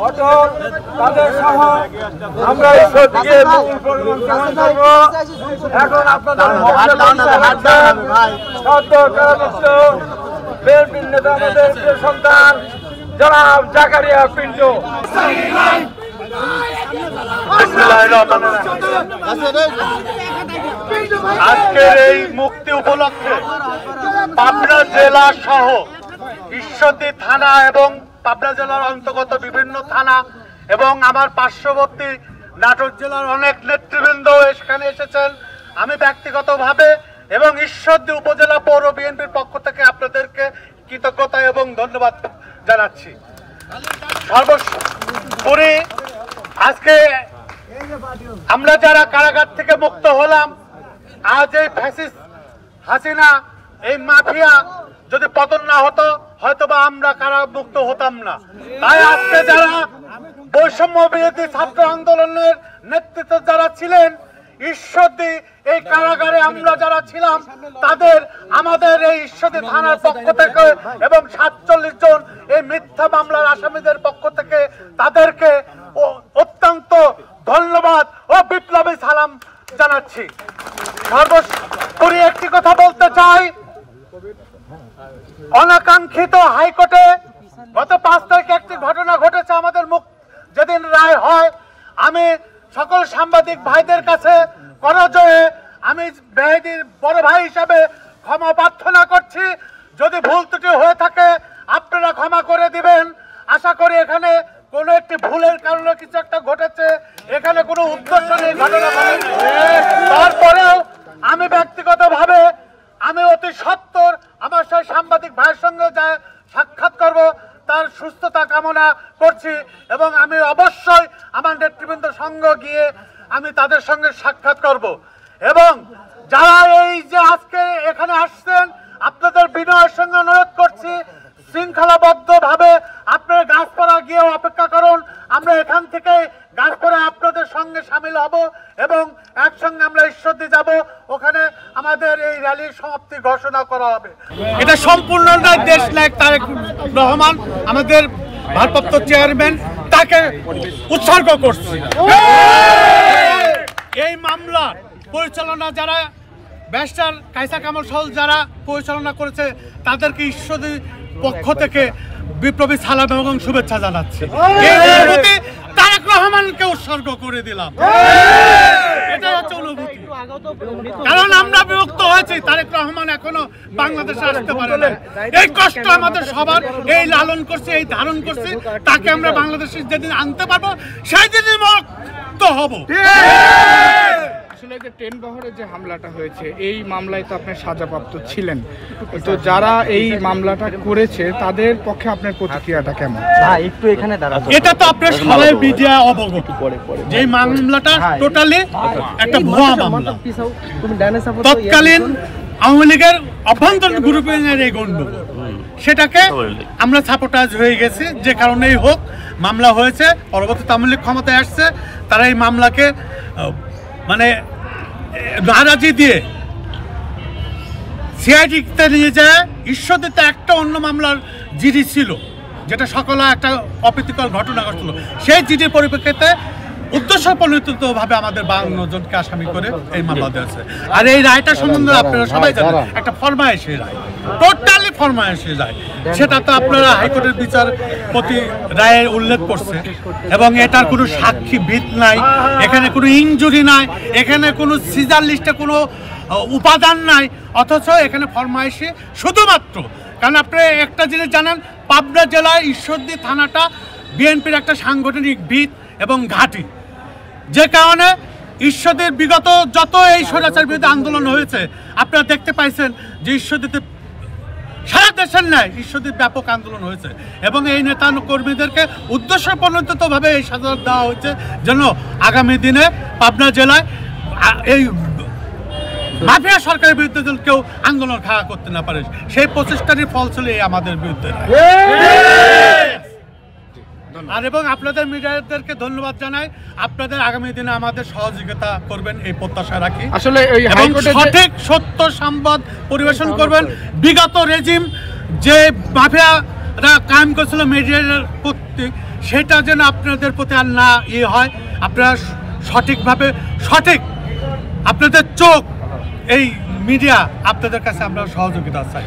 অটল তাদের সহ আমরা এখন আপনাদের নেতা আমাদের সন্তান জনাব জাকারিয়া পিন্টু। আজকের এই মুক্তি উপলক্ষে পাবনা জেলা সহ ঈশ্বরদী থানা এবং পাবনা জেলার অন্তর্গত বিভিন্ন থানা এবং আমার পার্শ্ববর্তী নাটোর জেলার অনেক নেতৃবৃন্দ এখানে এসেছেন। আমি ব্যক্তিগতভাবে এবং ঈশ্বরদী উপজেলা পৌর বিএনপির পক্ষ থেকে আপনাদেরকে কৃতজ্ঞতা এবং ধন্যবাদ জানাচ্ছি। সর্বোপরি আজকে আমরা যারা কারাগার থেকে মুক্ত হলাম, আজ এই ফ্যাসিস্ট হাসিনা এই মাফিয়া যদি পতন না হতো হয়তোবা আমরা কারামুক্ত হতাম না। তাই আজকে যারা বৈষম্য বিরোধী ছাত্র আন্দোলনের নেতৃত্বে যারা ছিলেন ঈশ্বরদী এই কারাগারে আমরা যারা ছিলাম তাদের আমাদের এই ঈশ্বরদী থানার পক্ষ থেকে এবং 47 জন এই মিথ্যা মামলার আসামিদের পক্ষ থেকে তাদেরকে অত্যন্ত ধন্যবাদ ও বিপ্লবী সালাম জানাচ্ছি। সর্বোপরি একটি কথা বলতে চাই, অনাকাঙ্ক্ষিত হাইকোর্টে গত 5 তারিখে একটি ঘটনা ঘটেছে। আমাদের যেদিন রায় হয় আমি সকল সাংবাদিক ভাইদের কাছে করজোড়ে আমি মেহেদীর বড় ভাই হিসাবে ক্ষমা প্রার্থনা করছি। যদি ভুল ত্রুটি হয়ে থাকে আপনারা ক্ষমা করে দিবেন। আশা করি এখানে কোনো একটি ভুলের কারণে কিছু একটা ঘটেছে, এখানে কোনো উদ্দেশ্য নেই ঘটনা ঘটেছে। তারপরেও আমি ব্যক্তিগতভাবে আমি অতি সত্বর আমার সেই সাংবাদিক ভাইয়ের সঙ্গে যা সাক্ষাৎ করব তার সুস্থতা কামনা করছি এবং আমি অবশ্যই আমার নেতৃবৃন্দ সঙ্গ গিয়ে আমি তাদের সঙ্গে সাক্ষাৎ করব। এবং যারা এই যে আজকে এখানে আসছেন আপনাদের বিনয়ের সঙ্গে অনুরোধ করছি শৃঙ্খলাবদ্ধভাবে আপনারা গাছপাড়া গিয়ে অপেক্ষা করুন। আমরা এখান থেকে গাছপাড়া আপনাদের সঙ্গে সামিল হব এবং একসঙ্গে আমরা ঈশ্বরদী যাব, ওখানে আমাদের এই র্যালির সমাপ্তি ঘোষণা করা হবে। এটা সম্পূর্ণ দেশ নায়ক তারেক রহমান আমাদের ভারপ্রাপ্ত চেয়ারম্যান তাকে উৎসর্গ করছে। এই মামলা পরিচালনা যারা ব্যারিস্টার কায়সা কামাল সহ যারা পরিচালনা করেছে তাদেরকে ঈশ্বরদী পক্ষ থেকে বিপ্লবী সালাম এবং শুভেচ্ছা জানাচ্ছি। এই অনুভূতি তারেক রহমানকে উৎসর্গ করে দিলাম। এটা হচ্ছে অনুভূতি, কারণ আমরা বিভক্ত হয়েছি, তারেক রহমান এখনো বাংলাদেশে আসতে পারে না। এই কষ্ট আমাদের সবার, এই লালন করছে, এই ধারণ করছে, তাকে আমরা বাংলাদেশে যেদিন আনতে পারবো সেই দিনই মুক্ত হব। আসলে যে ট্রেন বহরে যে হামলাটা হয়েছে এই মামলায় তো আপনি সাজাপ্রাপ্ত ছিলেন, তো যারা এই মামলাটা করেছে তাদের পক্ষে আপনার প্রতিক্রিয়াটা কেমন? একটু এখানে দাঁড়াবো। এটা তো আপনার সবাই মিডিয়া অবগত যে মামলাটা টোটালি একটা ভুয়া মামলা। তৎকালীন আওয়ামী লীগের অভ্যন্তরীণ গ্রুপিংয়ের এই গণ্ডগোল, সেটাকে আমরা সাপোর্টাজ হয়ে গেছি। যে কারণেই হোক মামলা হয়েছে, পরবর্তীতে আওয়ামী লীগ ক্ষমতায় আসছে, তারা এই মামলাকে মানে নারাজি দিয়ে সিআইডিতে নিয়ে যায়। ঈশ্বরদীতে একটা অন্য মামলার জিডি ছিল যেটা সকলে একটা অপ্রীতিকর ঘটনা ঘটছিল, সেই জিডির পরিপ্রেক্ষিতে উদ্দেশ্য প্রণোদিতভাবে আমাদের 52 জনকে আসামি করে এই মামলা দিয়েছে। আর এই রায়টা সম্বন্ধে আপনারা সবাই জানেন, একটা ফরমায়েশি রায়, টোটালি ফরমায়েশি রায়। সেটা তো আপনারা হাইকোর্টের বিচারপতি রায়ের উল্লেখ করছে এবং এটার কোনো সাক্ষী ভিত নাই, এখানে কোনো ইনজুরি নাই, এখানে কোনো সিজার লিস্টে কোনো উপাদান নাই, অথচ এখানে ফরমায়েশি শুধুমাত্র। কারণ আপনি একটা জিনিস জানেন, পাবনা জেলায় ঈশ্বরদী থানাটা বিএনপির একটা সাংগঠনিক ভিত এবং ঘাঁটি, যে কারণে ঈশ্বরদীর বিগত যত এই স্বৈরাচার বিরুদ্ধে আন্দোলন হয়েছে আপনারা দেখতে পাইছেন যে ঈশ্বরদীতে সারা দেশের ন্যায় ঈশ্বরদীর ব্যাপক আন্দোলন হয়েছে এবং এই নেতা কর্মীদেরকে উদ্দেশ্য প্রণোদিতভাবে এই সাজা দেওয়া হয়েছে যেন আগামী দিনে পাবনা জেলায় এই মাফিয়া সরকারের বিরুদ্ধে কেউ আন্দোলন খাড়া করতে না পারে। সেই প্রচেষ্টারই ফল ছিল এই আমাদের বিরুদ্ধে। আর এবং আপনাদের মিডিয়াদেরকে ধন্যবাদ জানাই, আপনাদের আগামী দিনে আমাদের সহযোগিতা করবেন এই প্রত্যাশা রাখি। আসলে এই এবং হাইকোর্টে সঠিক সত্য সংবাদ পরিবেশন করবেন। বিগত রেজিম যে মাফিয়ারা কায়েম করেছিল মিডিয়ার প্রতি, সেটা যেন আপনাদের প্রতি আর না হয়। আপনারা সঠিকভাবে আপনাদের চোখ এই মিডিয়া, আপনাদের কাছে আমরা সহযোগিতা চাই।